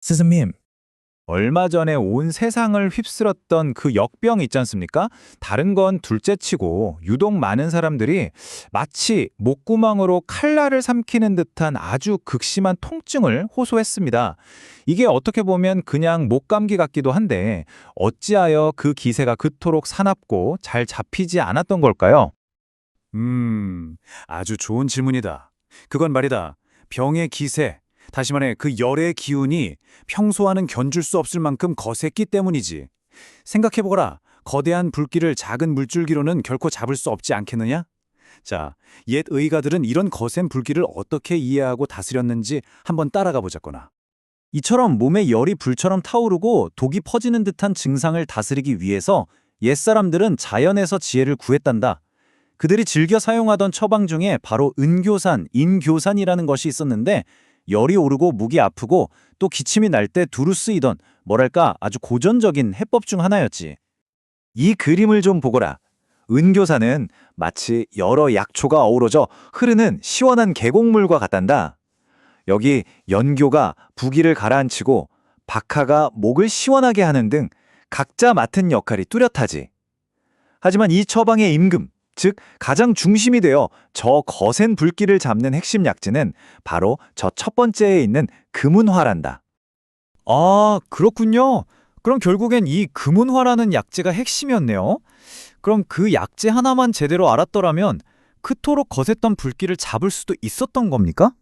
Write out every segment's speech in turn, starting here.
스승님, 얼마 전에 온 세상을 휩쓸었던 그 역병 있지 않습니까? 다른 건 둘째치고 유독 많은 사람들이 마치 목구멍으로 칼날을 삼키는 듯한 아주 극심한 통증을 호소했습니다. 이게 어떻게 보면 그냥 목감기 같기도 한데 어찌하여 그 기세가 그토록 사납고 잘 잡히지 않았던 걸까요? 아주 좋은 질문이다. 그건 말이다. 병의 기세, 다시 말해 그 열의 기운이 평소와는 견줄 수 없을 만큼 거셌기 때문이지. 생각해보거라. 거대한 불길을 작은 물줄기로는 결코 잡을 수 없지 않겠느냐? 자, 옛 의가들은 이런 거센 불길을 어떻게 이해하고 다스렸는지 한번 따라가 보자꾸나. 이처럼 몸에 열이 불처럼 타오르고 독이 퍼지는 듯한 증상을 다스리기 위해서 옛사람들은 자연에서 지혜를 구했단다. 그들이 즐겨 사용하던 처방 중에 바로 은교산, 인교산이라는 것이 있었는데 열이 오르고 목이 아프고 또 기침이 날 때 두루 쓰이던 뭐랄까 아주 고전적인 해법 중 하나였지. 이 그림을 좀 보거라. 은교산은 마치 여러 약초가 어우러져 흐르는 시원한 계곡물과 같단다. 여기 연교가 부기를 가라앉히고 박하가 목을 시원하게 하는 등 각자 맡은 역할이 뚜렷하지. 하지만 이 처방의 임금, 즉 가장 중심이 되어 저 거센 불길을 잡는 핵심 약재는 바로 저 첫 번째에 있는 금운화란다. 아, 그렇군요. 그럼 결국엔 이 금운화라는 약재가 핵심이었네요. 그럼 그 약재 하나만 제대로 알았더라면 그토록 거셌던 불길을 잡을 수도 있었던 겁니까?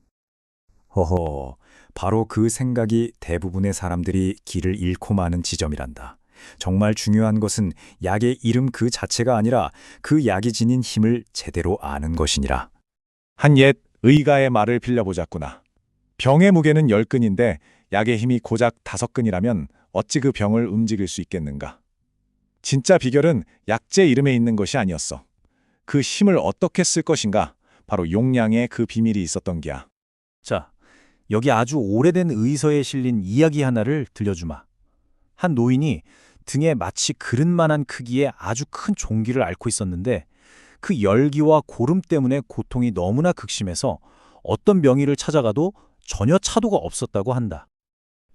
허허, 바로 그 생각이 대부분의 사람들이 길을 잃고 마는 지점이란다. 정말 중요한 것은 약의 이름 그 자체가 아니라 그 약이 지닌 힘을 제대로 아는 것이니라. 한 옛 의가의 말을 빌려보자꾸나. 병의 무게는 10근인데 약의 힘이 고작 5근이라면 어찌 그 병을 움직일 수 있겠는가. 진짜 비결은 약재 이름에 있는 것이 아니었어. 그 힘을 어떻게 쓸 것인가, 바로 용량에 그 비밀이 있었던 기야. 자, 여기 아주 오래된 의서에 실린 이야기 하나를 들려주마. 한 노인이 등에 마치 그릇만한 크기의 아주 큰 종기를 앓고 있었는데 그 열기와 고름 때문에 고통이 너무나 극심해서 어떤 명의를 찾아가도 전혀 차도가 없었다고 한다.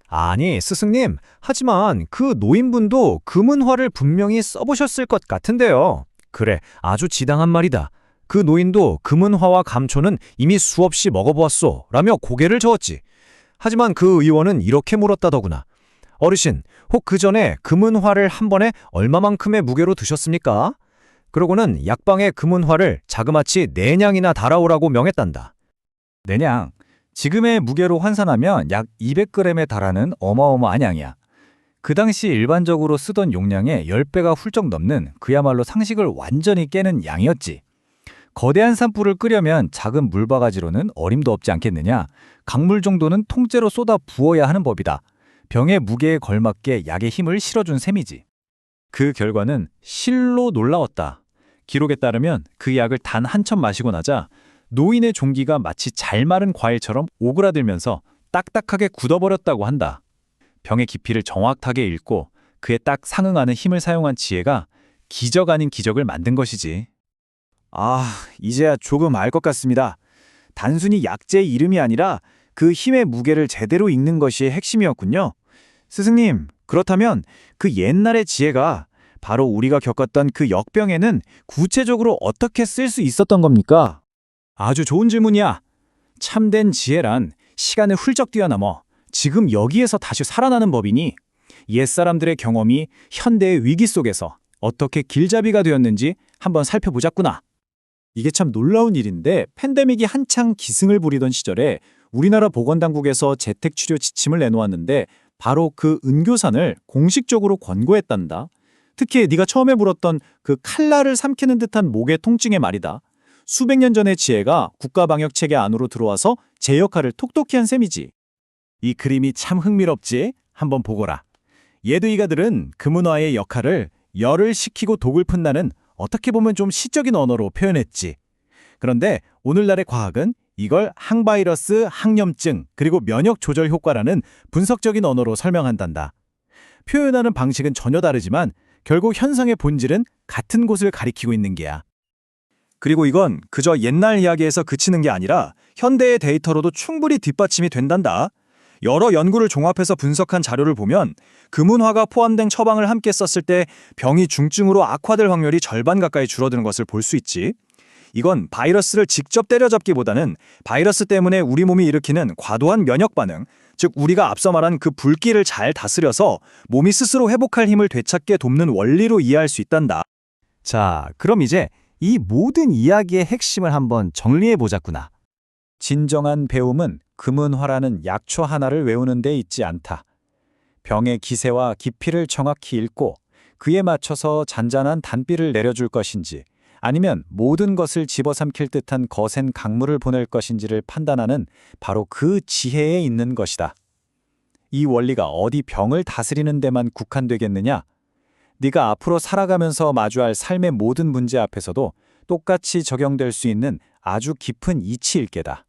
아니, 스승님, 하지만 그 노인분도 금은화를 분명히 써보셨을 것 같은데요. 그래, 아주 지당한 말이다. 그 노인도 금은화와 감초는 이미 수없이 먹어보았소 라며 고개를 저었지. 하지만 그 의원은 이렇게 물었다더구나. 어르신, 혹 그 전에 금은화를 한 번에 얼마만큼의 무게로 드셨습니까? 그러고는 약방에 금은화를 자그마치 4냥이나 달아오라고 명했단다. 4냥, 지금의 무게로 환산하면 약 200g에 달하는 어마어마한 양이야. 그 당시 일반적으로 쓰던 용량의 10배가 훌쩍 넘는 그야말로 상식을 완전히 깨는 양이었지. 거대한 산불을 끄려면 작은 물바가지로는 어림도 없지 않겠느냐. 강물 정도는 통째로 쏟아 부어야 하는 법이다. 병의 무게에 걸맞게 약의 힘을 실어준 셈이지. 그 결과는 실로 놀라웠다. 기록에 따르면 그 약을 단 한 첩 마시고 나자 노인의 종기가 마치 잘 마른 과일처럼 오그라들면서 딱딱하게 굳어버렸다고 한다. 병의 깊이를 정확하게 읽고 그에 딱 상응하는 힘을 사용한 지혜가 기적 아닌 기적을 만든 것이지. 아, 이제야 조금 알 것 같습니다. 단순히 약재의 이름이 아니라 그 힘의 무게를 제대로 읽는 것이 핵심이었군요. 스승님, 그렇다면 그 옛날의 지혜가 바로 우리가 겪었던 그 역병에는 구체적으로 어떻게 쓸 수 있었던 겁니까? 아주 좋은 질문이야. 참된 지혜란 시간을 훌쩍 뛰어넘어 지금 여기에서 다시 살아나는 법이니 옛사람들의 경험이 현대의 위기 속에서 어떻게 길잡이가 되었는지 한번 살펴보자꾸나. 이게 참 놀라운 일인데 팬데믹이 한창 기승을 부리던 시절에 우리나라 보건당국에서 재택치료 지침을 내놓았는데 바로 그 은교산을 공식적으로 권고했단다. 특히 네가 처음에 물었던 그 칼날을 삼키는 듯한 목의 통증의 말이다. 수백 년 전의 지혜가 국가방역체계 안으로 들어와서 제 역할을 톡톡히 한 셈이지. 이 그림이 참 흥미롭지? 한번 보거라. 예드의가들은 금은화의 역할을 열을 식히고 독을 푼다는 어떻게 보면 좀 시적인 언어로 표현했지. 그런데 오늘날의 과학은 이걸 항바이러스, 항염증, 그리고 면역 조절 효과라는 분석적인 언어로 설명한단다. 표현하는 방식은 전혀 다르지만 결국 현상의 본질은 같은 곳을 가리키고 있는 게야. 그리고 이건 그저 옛날 이야기에서 그치는 게 아니라 현대의 데이터로도 충분히 뒷받침이 된단다. 여러 연구를 종합해서 분석한 자료를 보면 금은화가 포함된 처방을 함께 썼을 때 병이 중증으로 악화될 확률이 절반 가까이 줄어드는 것을 볼 수 있지. 이건 바이러스를 직접 때려잡기보다는 바이러스 때문에 우리 몸이 일으키는 과도한 면역 반응, 즉 우리가 앞서 말한 그 불길을 잘 다스려서 몸이 스스로 회복할 힘을 되찾게 돕는 원리로 이해할 수 있단다. 자, 그럼 이제 이 모든 이야기의 핵심을 한번 정리해 보자꾸나. 진정한 배움은 금은화라는 약초 하나를 외우는 데 있지 않다. 병의 기세와 깊이를 정확히 읽고 그에 맞춰서 잔잔한 단비를 내려줄 것인지 아니면 모든 것을 집어삼킬 듯한 거센 강물을 보낼 것인지를 판단하는 바로 그 지혜에 있는 것이다. 이 원리가 어디 병을 다스리는 데만 국한되겠느냐? 네가 앞으로 살아가면서 마주할 삶의 모든 문제 앞에서도 똑같이 적용될 수 있는 아주 깊은 이치일 게다.